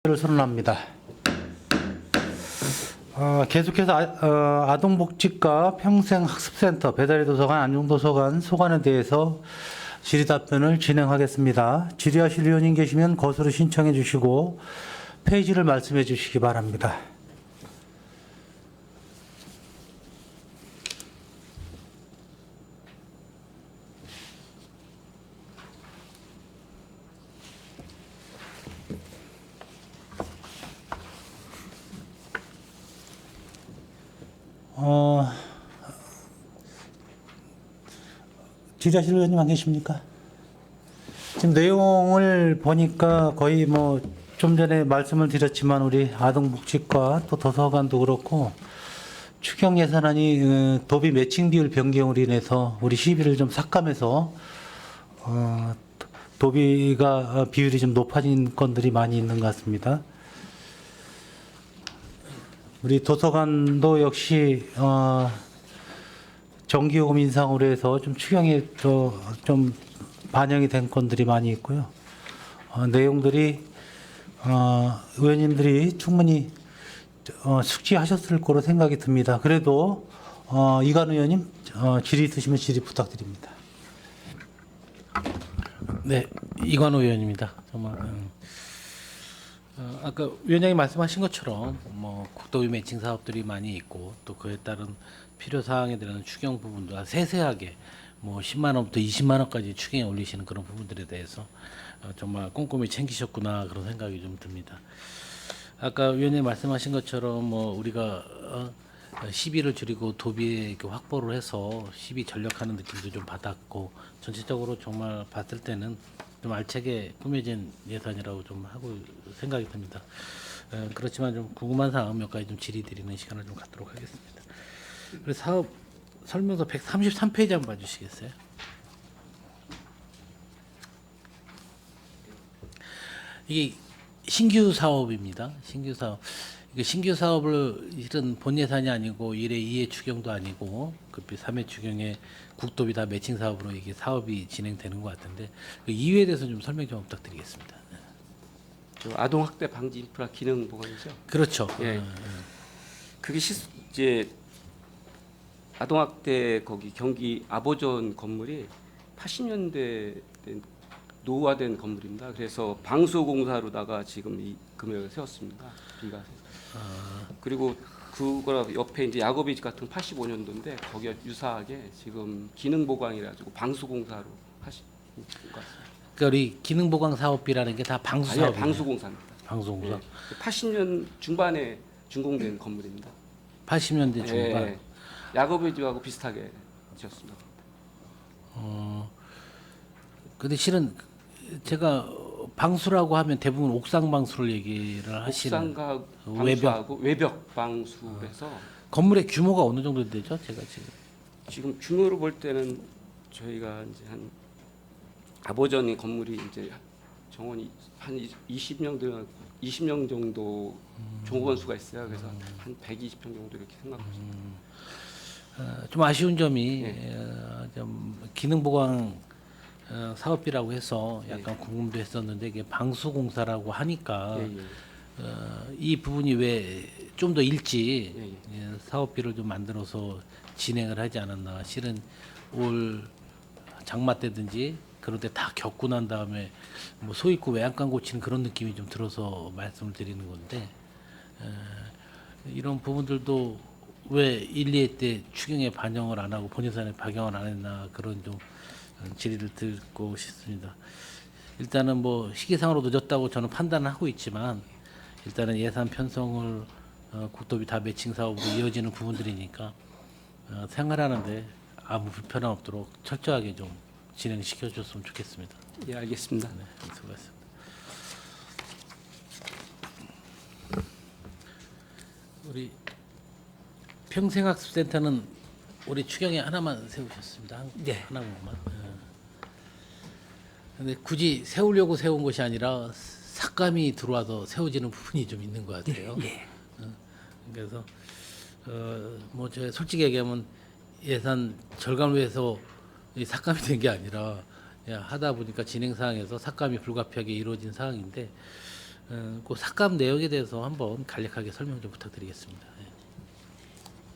를 선언합니다. 계속해서 아동복지과 평생학습센터, 배달의 도서관, 안중도서관, 소관에 대해서 질의답변을 진행하겠습니다. 질의하실 의원님 계시면 거수로 신청해 주시고 페이지를 말씀해 주시기 바랍니다. 질의하실 의원님 안 계십니까? 지금 내용을 보니까 거의 뭐 좀 전에 말씀을 드렸지만 우리 아동복지과 또 도서관도 그렇고 추경 예산안이 도비 매칭 비율 변경으로 인해서 우리 시비를 좀 삭감해서 도비가 비율이 좀 높아진 건들이 많이 있는 것 같습니다. 우리 도서관도 역시 전기요금 인상으로 해서 좀 추경에 좀 반영이 된 건들이 많이 있고요. 내용들이 의원님들이 충분히 숙지하셨을 거로 생각이 듭니다. 그래도 이관 의원님 질의 있으시면 질의 부탁드립니다. 네, 이관호 의원입니다. 정말 아까 위원장이 말씀하신 것처럼 뭐 국도비 매칭 사업들이 많이 있고 또 그에 따른 필요 사항에 대한 추경 부분도 아주 세세하게 뭐 10만 원부터 20만 원까지 추경에 올리시는 그런 부분들에 대해서 정말 꼼꼼히 챙기셨구나 그런 생각이 좀 듭니다. 아까 위원님 말씀하신 것처럼 뭐 우리가 시비를 줄이고 도비에 확보를 해서 시비 전력하는 느낌도 좀 받았고 전체적으로 정말 봤을 때는 좀 알차게 꾸며진 예산이라고 좀 하고 생각이 듭니다. 그렇지만 좀 궁금한 사항 몇 가지 좀 질의드리는 시간을 좀 갖도록 하겠습니다. 그래서 사업 설명서 133페이지 한번 봐주시겠어요? 이게 신규 사업입니다. 신규 사업. 이게 신규 사업을 실은 본 예산이 아니고 1회, 2회 추경도 아니고 급히 3회 추경에 국도비 다 매칭 사업으로 이게 사업이 진행되는 것 같은데 그 이유에 대해서 좀 설명 좀 부탁드리겠습니다. 저 아동 학대 방지 인프라 기능 보강이죠. 그렇죠. 예. 그게 이제 아동 학대 거기 경기 아보전 건물이 80년대 된 노후화된 건물입니다. 그래서 방수공사로다가 지금 이 금액을 세웠습니다. 비가. 그리고 그거랑 옆에 이제 야곱이집 같은 85년도인데 거기와 유사하게 지금 기능 보강이라 가지고 방수공사로 하신 것 같습니다. 그러니까 우리 기능 보강 사업비라는 게 다 방수 아니요, 사업이에요. 방수공사입니다. 방수공사. 예, 80년 중반에 준공된 건물입니다. 80년대 중반. 예, 야곱의 집하고 비슷하게 지었습니다. 근데 실은 제가 방수라고 하면 대부분 옥상 방수를 얘기를 하시는 옥상과 외벽. 방수하고 외벽 방수해서 건물의 규모가 어느 정도 되죠? 제가 지금 규모로 볼 때는 저희가 이제 한 아보전이 건물이 이제 정원이 한 20명 정도 종업원 수가 있어요. 그래서 한 120평 정도 이렇게 생각하시면 좀 아쉬운 점이 좀 기능 보강 사업비라고 해서 약간 궁금도 했었는데 이게 방수공사라고 하니까 이 부분이 왜 좀 더 일찍 사업비를 좀 만들어서 진행을 하지 않았나. 실은 올 장마 때든지 그런 데 다 겪고 난 다음에 뭐 소입구 외양간 고치는 그런 느낌이 좀 들어서 말씀을 드리는 건데 이런 부분들도 왜 1, 2회 때 추경에 반영을 안 하고 본예산에 반영을 안 했나 그런 좀 질의를 듣고 싶습니다. 일단은 뭐 시기상으로 늦었다고 저는 판단을 하고 있지만 일단은 예산 편성을 국도비 다 매칭 사업으로 이어지는 부분들이니까 생활하는데 아무 불편함 없도록 철저하게 좀 진행시켜 줬으면 좋겠습니다. 예, 알겠습니다. 네, 수고하셨습니다. 우리 평생학습센터는 올해 추경에 하나만 세우셨습니다. 네. 하나만. 근데 굳이 세우려고 세운 것이 아니라 삭감이 들어와서 세워지는 부분이 좀 있는 것 같아요. 예. 그래서 뭐 제가 솔직히 얘기하면 예산 절감을 위해서 이 삭감이 된 게 아니라 하다 보니까 진행 사항에서 삭감이 불가피하게 이루어진 사항인데 그 삭감 내역에 대해서 한번 간략하게 설명 좀 부탁드리겠습니다.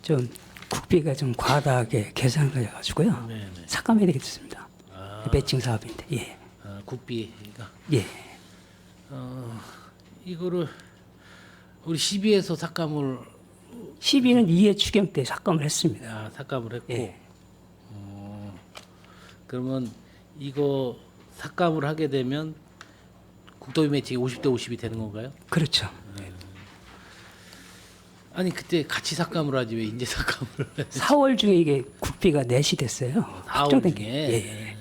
좀 국비가 좀 과다하게 계산을 해가지고요. 네, 네. 삭감해야 되겠습니다. 아, 매칭 사업인데, 예, 국비가 예. 이거를 우리 CB에서 삭감을 12는 2회 추경 때 삭감을 했습니다. 삭감을 했고, 예. 그러면 이거 삭감을 하게 되면 국도비 매칭이 50대 50이 되는 건가요? 그렇죠. 아니 그때 같이 삭감을 하지 왜 인제 삭감을 해? 4월 중에 이게 국비가 넷이 됐어요. 4월 확정된 게. 중에. 예.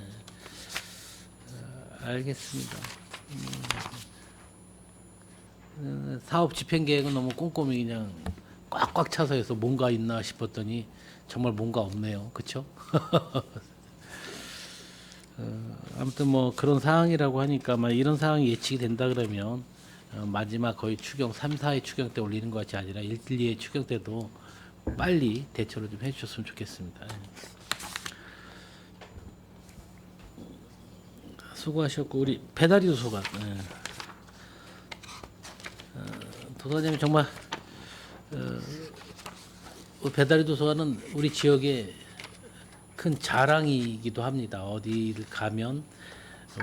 알겠습니다. 사업 집행 계획은 너무 꼼꼼히 그냥 꽉꽉 차서 해서 뭔가 있나 싶었더니 정말 뭔가 없네요. 그렇죠? 아무튼 뭐 그런 상황이라고 하니까 막 이런 상황이 예측이 된다 그러면 마지막 거의 추경 3, 4회 추경 때 올리는 것이 아니라 1, 2회 추경 때도 빨리 대처를 좀 해주셨으면 좋겠습니다. 수고하셨고 우리 배다리 도서관 도서관장님 정말 배다리 도서관은 우리 지역의 큰 자랑이기도 합니다. 어디를 가면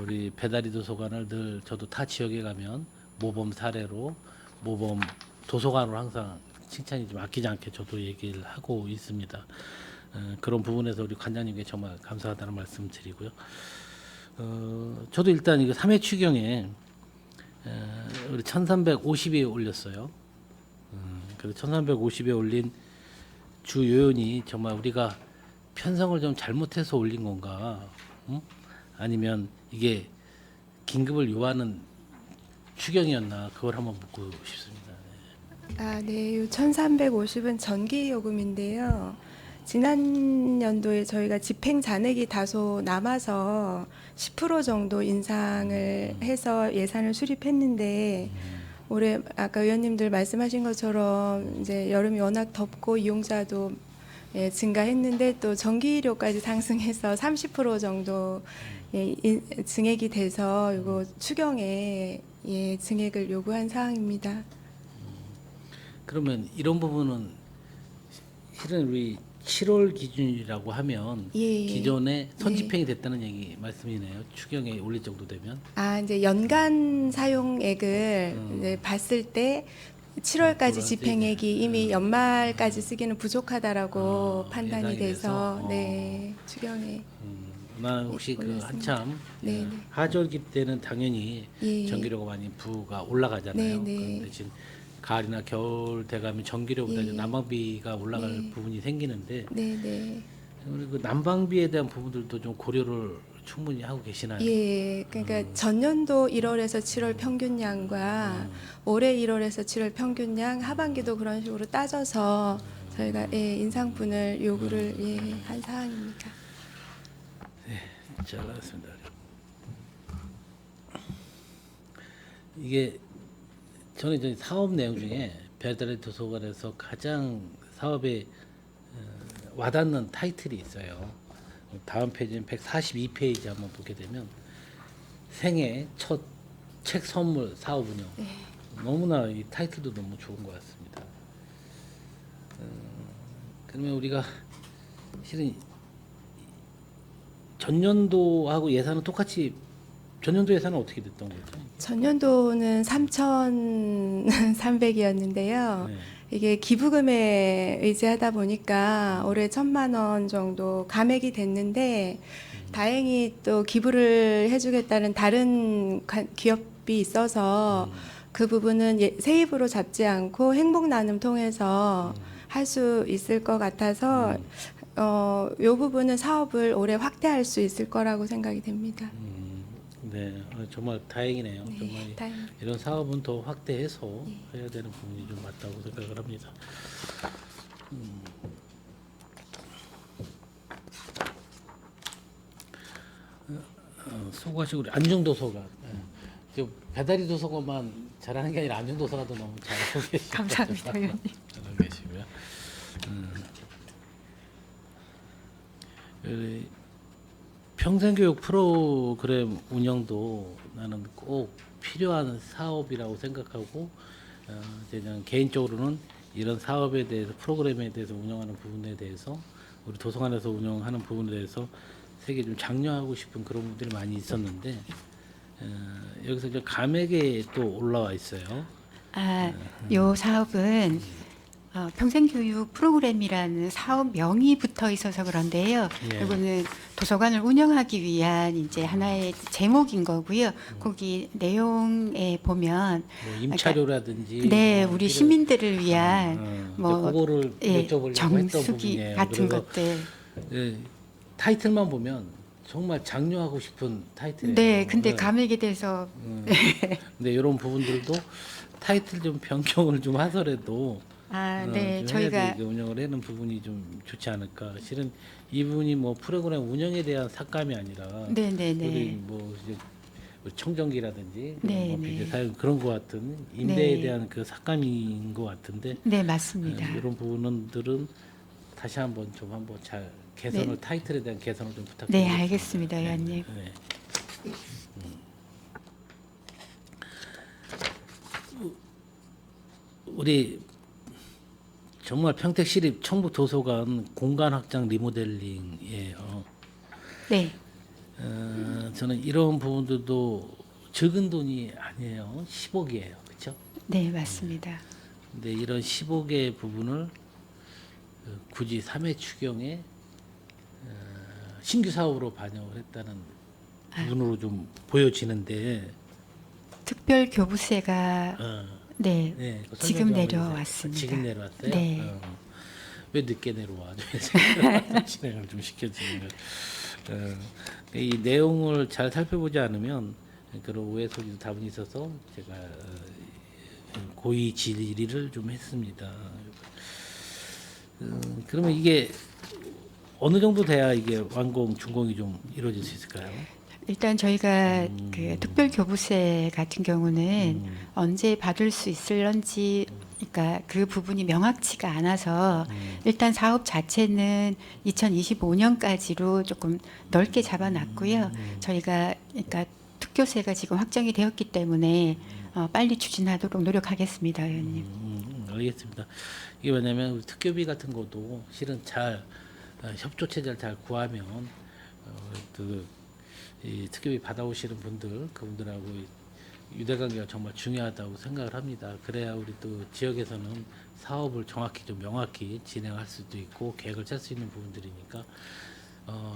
우리 배다리 도서관을 늘 저도 타 지역에 가면 모범 사례로 모범 도서관으로 항상 칭찬이 좀 아끼지 않게 저도 얘기를 하고 있습니다. 그런 부분에서 우리 관장님께 정말 감사하다는 말씀 드리고요. 저도 일단 이거 3회 추경에 우리 1350에 올렸어요. 그래서 1350에 올린 주 요인이 정말 우리가 편성을 좀 잘못해서 올린 건가? 아니면 이게 긴급을 요하는 추경이었나? 그걸 한번 묻고 싶습니다. 아, 네. 요 1350은 전기 요금인데요. 지난 연도에 저희가 집행 잔액이 다소 남아서 10% 정도 인상을 해서 예산을 수립했는데 올해 아까 의원님들 말씀하신 것처럼 이제 여름이 워낙 덥고 이용자도 증가했는데 또 전기료까지 상승해서 30% 정도 증액이 돼서 이거 추경에 증액을 요구한 사항입니다. 그러면 이런 부분은 실은 우리 7월 기준이라고 하면 예. 기존에 선집행이 됐다는 얘기 말씀이네요. 추경에 올릴 정도 되면. 아, 이제 연간 사용액을 이제 봤을 때 7월까지 집행액이 이미 연말까지 쓰기는 부족하다라고 판단이 예상이 돼서 돼서? 네, 추경에 나 혹시 그 올렸습니다. 한참 네, 네. 하절기 때는 당연히 예. 전기료가 많이 부가 올라가잖아요. 네, 네. 그런데 지금 가을이나 겨울 돼가면 전기료보다 예. 이제 난방비가 올라갈 예. 부분이 생기는데 네, 네. 그리고 난방비에 대한 부분들도 좀 고려를 충분히 하고 계시나요? 예. 그러니까 전년도 1월에서 7월 평균량과 올해 1월에서 7월 평균량 하반기도 그런 식으로 따져서 저희가 인상분을 요구를 한 사항입니다. 잘 알았습니다. 이게 저는 이제 사업 내용 중에 배달의 도서관에서 가장 사업에 와닿는 타이틀이 있어요. 다음 페이지는 142페이지 한번 보게 되면 생애 첫 책 선물 사업 운영. 너무나 이 타이틀도 너무 좋은 것 같습니다. 그러면 우리가 실은 전년도하고 예산은 똑같이 전년도 예산은 어떻게 됐던 거죠? 전년도는 3,300이었는데요. 네. 이게 기부금에 의지하다 보니까 올해 1,000만 원 정도 감액이 됐는데 다행히 또 기부를 해주겠다는 다른 기업이 있어서 그 부분은 세입으로 잡지 않고 행복 나눔 통해서 할 수 있을 것 같아서 요 부분은 사업을 올해 확대할 수 있을 거라고 생각이 됩니다. 네, 정말 다행이네요. 네, 정말 다행입니다. 이런 사업은 더 확대해서 해야 되는 부분이 좀 맞다고 생각을 합니다. 수고하시고 우리 안중도서관. 저 배다리 도서관만 잘하는 게 아니라 안중도서관도 너무 잘하고 계시고 감사합니다, 의원님. 잘하고 계시고요. 우리 평생교육 프로그램 운영도 나는 꼭 필요한 사업이라고 생각하고 이제 저는 개인적으로는 이런 사업에 대해서 프로그램에 대해서 운영하는 부분에 대해서 우리 도서관에서 운영하는 부분에 대해서 세계 좀 장려하고 싶은 그런 부분들이 많이 있었는데 여기서 이제 감액에 또 올라와 있어요. 요 사업은 평생교육 프로그램이라는 사업명이 붙어 있어서 그런데요. 예. 이거는 도서관을 운영하기 위한 이제 하나의 제목인 거고요. 거기 내용에 보면 뭐 임차료라든지 네, 뭐 우리 필요- 시민들을 위한 뭐 뭐 그거를 예, 여쭤보려고 했던 정수기 부분이에요. 같은 그래서 것들. 예, 타이틀만 보면 정말 장려하고 싶은 타이틀이에요. 네, 근데 네. 감액에 대해서 근데 이런 부분들도 타이틀 좀 변경을 좀 하더라도 네, 좀 저희가 해야지 이게 운영을 하는 부분이 좀 좋지 않을까. 실은 이 부분이 뭐 프로그램 운영에 대한 삭감이 아니라 우리 네네네. 뭐 이제 우리 청정기라든지 네, 뭐 네. 비대 사용 그런 거 같은 임대에 네. 대한 그 삭감인 것 같은데 네, 맞습니다. 이런 부분들은 다시 한번 잘 개선을 네. 타이틀에 대한 개선을 좀 부탁드립니다. 네, 알겠습니다, 의원님. 네. 우리 정말 평택시립 청북도서관 공간 확장 리모델링이에요. 네, 저는 이런 부분들도 적은 돈이 아니에요. 10억이에요. 그렇죠? 네, 맞습니다. 근데 이런 10억의 부분을 굳이 3회 추경에 신규 사업으로 반영을 했다는 부분으로 좀 보여지는데 특별 교부세가 네, 네, 그 지금 설명 좀 한번 해주세요. 내려왔습니다. 지금 내려왔어요? 네. 왜 늦게 내려와? 진행을 좀 시켜주는 거. 이 내용을 잘 살펴보지 않으면 그런 오해 소지도 다분히 있어서 제가 고의 질의를 좀 했습니다. 그러면 이게 어느 정도 돼야 이게 완공 준공이 좀 이루어질 수 있을까요? 일단 저희가 그 특별 교부세 같은 경우는 언제 받을 수 있을런지 그러니까 그 부분이 명확치가 않아서 일단 사업 자체는 2025년까지로 조금 넓게 잡아놨고요. 저희가 그러니까 특교세가 지금 확정이 되었기 때문에 빨리 추진하도록 노력하겠습니다, 의원님. 알겠습니다. 이게 왜냐하면 우리 특교비 같은 것도 실은 잘 협조 체제를 잘 구하면 이 특교비 받아오시는 분들 그분들하고 유대관계가 정말 중요하다고 생각을 합니다. 그래야 우리 또 지역에서는 사업을 정확히 좀 명확히 진행할 수도 있고 계획을 짤 수 있는 부분들이니까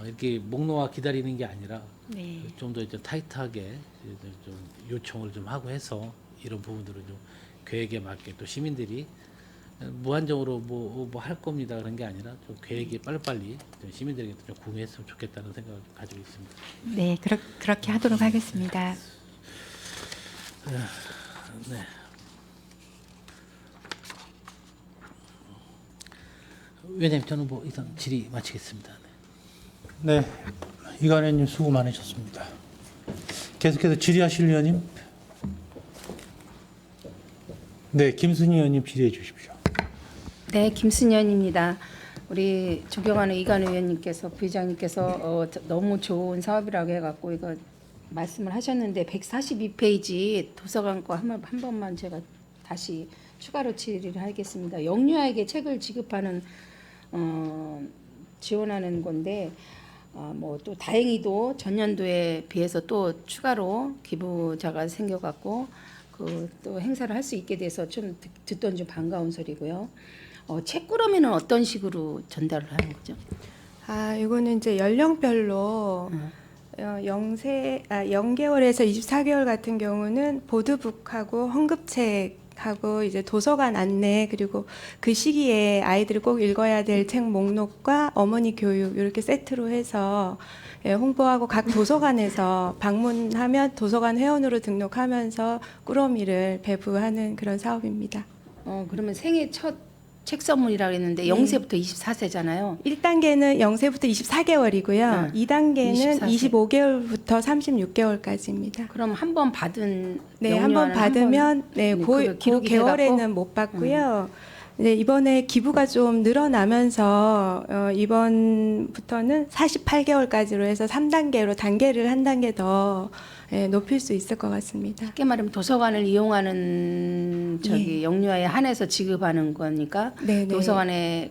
이렇게 목 놓아 기다리는 게 아니라 네. 좀 더 이제 타이트하게 좀 요청을 좀 하고 해서 이런 부분들을 좀 계획에 맞게 또 시민들이 무한정으로 뭐 할 겁니다 그런 게 아니라 좀 계획이 빨리빨리 좀 시민들에게 좀 공유했으면 좋겠다는 생각을 가지고 있습니다. 네, 그렇게 하도록 하겠습니다. 네. 위원님 저는 뭐 이상 질의 마치겠습니다. 네. 네, 이관현님 수고 많으셨습니다. 계속해서 질의하실 의원님. 네, 김순희 의원님 질의해 주십시오. 네, 김순현입니다. 우리 존경하는 이관우 의원님께서 부회장님께서 너무 좋은 사업이라고 해갖고 이거 말씀을 하셨는데 142페이지 도서관 거 한 번만 제가 다시 추가로 질의를 하겠습니다. 영유아에게 책을 지급하는 지원하는 건데 뭐 또 다행히도 전년도에 비해서 또 추가로 기부자가 생겨갖고 그 또 행사를 할 수 있게 돼서 좀 듣던 좀 반가운 소리고요. 책꾸러미는 어떤 식으로 전달을 하는 거죠? 이거는 이제 연령별로 0개월에서 24개월 같은 경우는 보드북하고 헌급책하고 이제 도서관 안내 그리고 그 시기에 아이들이 꼭 읽어야 될 책 목록과 어머니 교육 이렇게 세트로 해서 홍보하고 각 도서관에서 방문하면 도서관 회원으로 등록하면서 꾸러미를 배부하는 그런 사업입니다. 그러면 생애 첫 책 선물이라고 했는데 0세부터 24세잖아요. 1단계는 0세부터 24개월이고요. 2단계는 24세. 25개월부터 36개월까지입니다. 그럼 한 번 받은 네, 한 번 영유아는 받으면 네, 네, 그 그걸 기록이 개월에는 돼갖고? 못 받고요. 이제 이번에 기부가 좀 늘어나면서 이번부터는 48개월까지로 해서 3단계로 단계를 한 단계 더 높일 수 있을 것 같습니다. 쉽게 말하면 도서관을 이용하는 저기 영유아에 한해서 지급하는 거니까 네네. 도서관에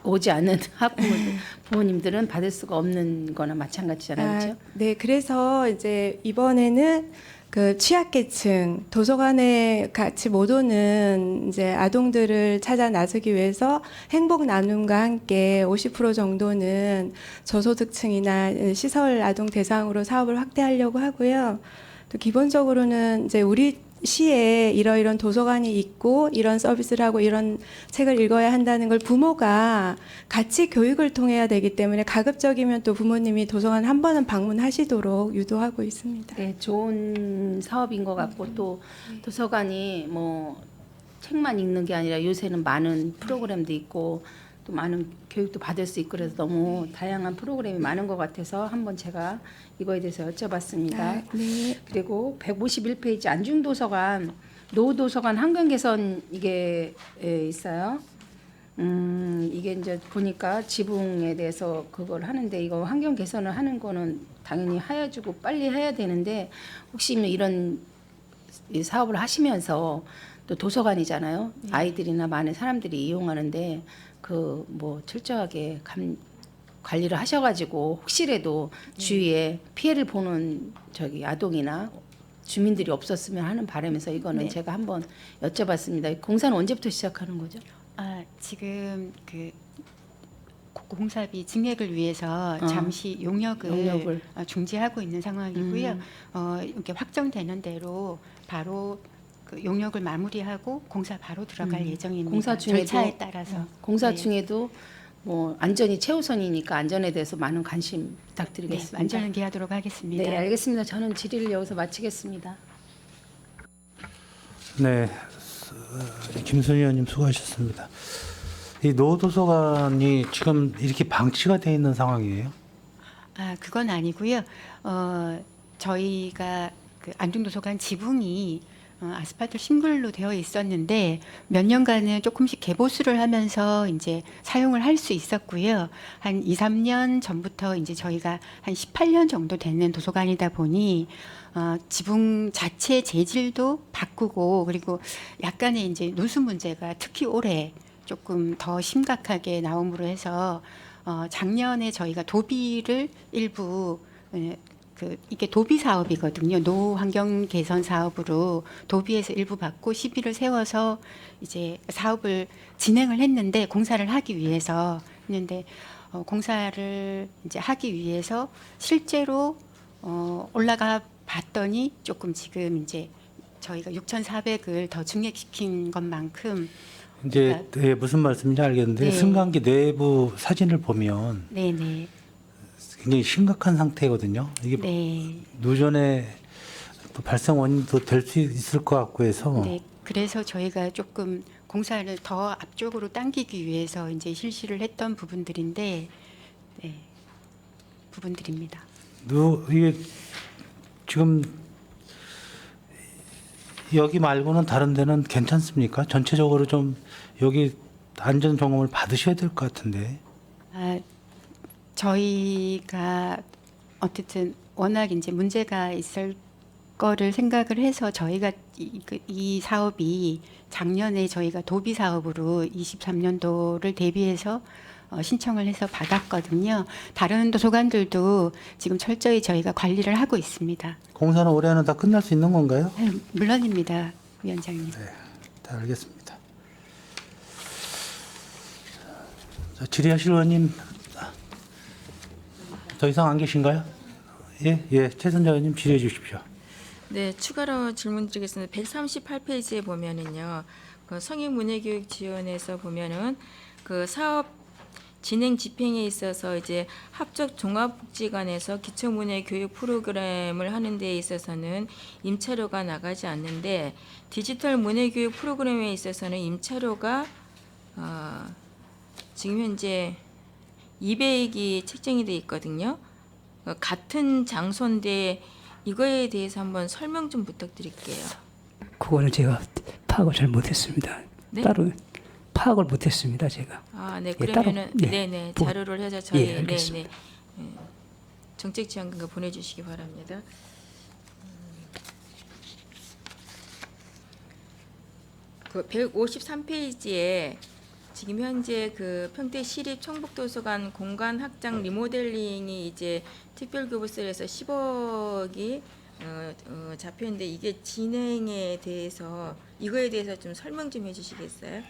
오지 않는 학부모들, 부모님들은 받을 수가 없는 거나 마찬가지잖아요. 그렇죠? 네, 그래서 이제 이번에는 그 취약계층 도서관에 같이 못 오는 이제 아동들을 찾아 나서기 위해서 행복 나눔과 함께 50% 정도는 저소득층이나 시설 아동 대상으로 사업을 확대하려고 하고요. 또 기본적으로는 이제 우리 시에 이런 도서관이 있고 이런 서비스를 하고 이런 책을 읽어야 한다는 걸 부모가 같이 교육을 통해야 되기 때문에 가급적이면 또 부모님이 도서관 한 번은 방문하시도록 유도하고 있습니다. 네, 좋은 사업인 것 같고 또 도서관이 뭐 책만 읽는 게 아니라 요새는 많은 프로그램도 있고 또 많은 교육도 받을 수 있고 그래서 너무 다양한 프로그램이 많은 것 같아서 한번 제가 이거에 대해서 여쭤봤습니다. 네. 그리고 151페이지 안중도서관 노후도서관 환경 개선 이게 있어요. 이게 이제 보니까 지붕에 대해서 그걸 하는데 이거 환경 개선을 하는 거는 당연히 해야지고 빨리 해야 되는데 혹시 이런 이 사업을 하시면서 또 도서관이잖아요. 아이들이나 많은 사람들이 이용하는데 그 뭐 철저하게 관리를 하셔가지고 혹시라도 주위에 피해를 보는 저기 아동이나 주민들이 없었으면 하는 바람에서 이거는 제가 한번 여쭤봤습니다. 공사는 언제부터 시작하는 거죠? 지금 그 공사비 증액을 위해서 잠시 용역을 중지하고 있는 상황이고요. 이렇게 확정되는 대로 바로 그 용역을 마무리하고 공사 바로 들어갈 예정입니다. 공사 중에도 절차에 따라서 공사 네. 중에도 뭐 안전이 최우선이니까 안전에 대해서 많은 관심 네, 부탁드리겠습니다. 안전을 기하도록 하겠습니다. 네, 알겠습니다. 저는 질의를 여기서 마치겠습니다. 네, 김순희 의원님 수고하셨습니다. 이 노도서관이 지금 이렇게 방치가 돼 있는 상황이에요? 그건 아니고요. 저희가 그 안중도서관 지붕이 아스팔트 싱글로 되어 있었는데 몇 년간은 조금씩 개보수를 하면서 이제 사용을 할 수 있었고요. 한 2, 3년 전부터 이제 저희가 한 18년 정도 되는 도서관이다 보니 지붕 자체 재질도 바꾸고 그리고 약간의 이제 누수 문제가 특히 올해 조금 더 심각하게 나옴으로 해서 작년에 저희가 도비를 일부 이게 도비 사업이거든요. 노후 환경 개선 사업으로 도비에서 일부 받고 시비를 세워서 이제 사업을 진행을 했는데 공사를 하기 위해서 했는데 공사를 이제 하기 위해서 실제로 올라가 봤더니 조금 지금 이제 저희가 6,400을 더 증액시킨 것만큼 이제 네, 무슨 말씀인지 알겠는데 네. 승강기 내부 사진을 보면 네네 굉장히 심각한 상태거든요. 이게 네. 누전의 또 발생 원인도 될 수 있을 것 같고 해서 네, 그래서 저희가 조금 공사를 더 앞쪽으로 당기기 위해서 이제 실시를 했던 부분들인데, 네, 부분들입니다. 이게 지금 여기 말고는 다른 데는 괜찮습니까? 전체적으로 좀 여기 안전 점검을 받으셔야 될 것 같은데. 저희가 어쨌든 워낙 이제 문제가 있을 거를 생각을 해서 저희가 이 사업이 작년에 저희가 도비 사업으로 23년도를 대비해서 신청을 해서 받았거든요. 다른 도서관들도 지금 철저히 저희가 관리를 하고 있습니다. 공사는 올해 안에 다 끝날 수 있는 건가요? 네, 물론입니다, 위원장님. 네, 다 알겠습니다. 자, 질의하실 의원님 더 이상 안 계신가요? 예, 최선자 의원님 질의해 주십시오. 네, 추가로 질문드리겠습니다. 138페이지에 보면은요, 그 성인 문예교육 지원에서 보면은 그 사업 진행 집행에 있어서 이제 합작 종합복지관에서 기초문예교육 프로그램을 하는 데 있어서는 임차료가 나가지 않는데 디지털 문예교육 프로그램에 있어서는 임차료가 지금 현재 200이 책정이 돼 있거든요. 같은 장소인데 이거에 대해서 한번 설명 좀 부탁드릴게요. 그거는 제가 파악을 잘 못했습니다. 네? 따로 파악을 못했습니다, 제가. 아, 네. 예, 따로, 그러면은 예. 네네 보- 자료를 해서 저희 예, 네네 알겠습니다. 정책지원금과 보내주시기 바랍니다. 그 153페이지에 지금 현재 그 평택 시립 청북도서관 공간 확장 리모델링이 이제 특별교부세에서 10억이 잡혀 있는데 이게 진행에 대해서 이거에 대해서 좀 설명 좀 해주시겠어요?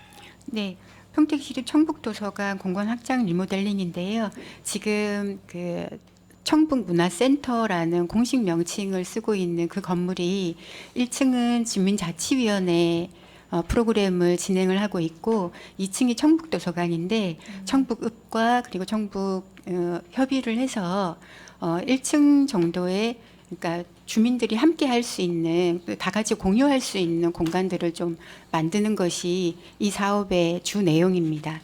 네, 평택시립 청북도서관 공간 확장 리모델링인데요. 지금 그 청북문화센터라는 공식 명칭을 쓰고 있는 그 건물이 1층은 주민자치위원회 프로그램을 진행을 하고 있고 2층이 청북도서관인데 청북읍과 그리고 청북 협의를 해서 1층 정도의 그러니까 주민들이 함께 할 수 있는 다 같이 공유할 수 있는 공간들을 좀 만드는 것이 이 사업의 주 내용입니다.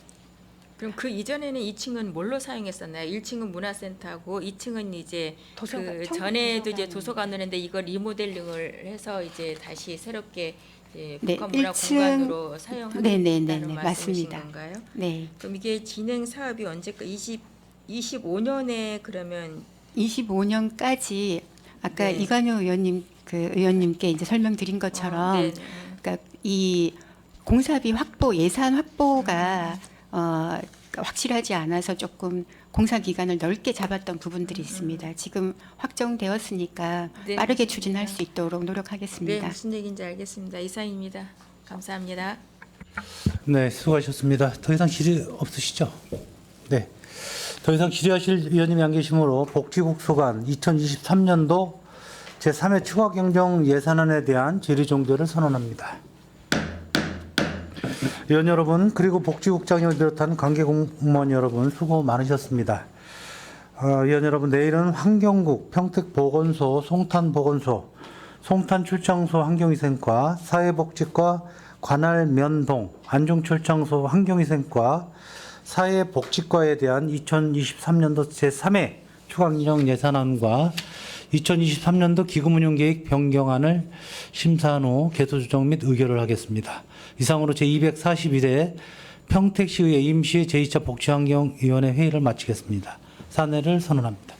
그럼 그 이전에는 2층은 뭘로 사용했었나요? 1층은 문화센터고 2층은 이제 도서관, 그 청북 전에도 이제 도서관. 도서관을 했는데 이걸 리모델링을 해서 이제 다시 새롭게 이제 네, 복합문화 1층 공간으로 사용하겠다는 네네네네, 말씀이신 맞습니다. 건가요? 네, 그럼 이게 진행 사업이 언제까 25년에 그러면 25년까지 아까 네. 이관효 의원님께 이제 설명드린 것처럼 네. 그러니까 이 공사비 확보 예산 확보가 확실하지 않아서 조금 공사 기간을 넓게 잡았던 부분들이 있습니다. 지금 확정되었으니까 네, 빠르게 맞습니다. 추진할 수 있도록 네, 노력하겠습니다. 무슨 얘기인지 알겠습니다. 이상입니다. 감사합니다. 네, 수고하셨습니다. 더 이상 질의 없으시죠? 네. 더 이상 질의하실 위원님이 안 계시므로 복지국 소관 2023년도 제3회 추가 경정 예산안에 대한 질의 종결을 선언합니다. 위원 여러분 그리고 복지국장을 비롯한 관계 공무원 여러분 수고 많으셨습니다. 위원 여러분 내일은 환경국 평택보건소 송탄보건소 송탄출장소 환경위생과 사회복지과 관할면동 안중출장소 환경위생과 사회복지과에 대한 2023년도 제3회 추가경정 예산안과 2023년도 기금운용계획 변경안을 심사한 후 개수조정 및 의결을 하겠습니다. 이상으로 제241회 평택시의회 임시 제2차 복지환경위원회 회의를 마치겠습니다. 사내를 선언합니다.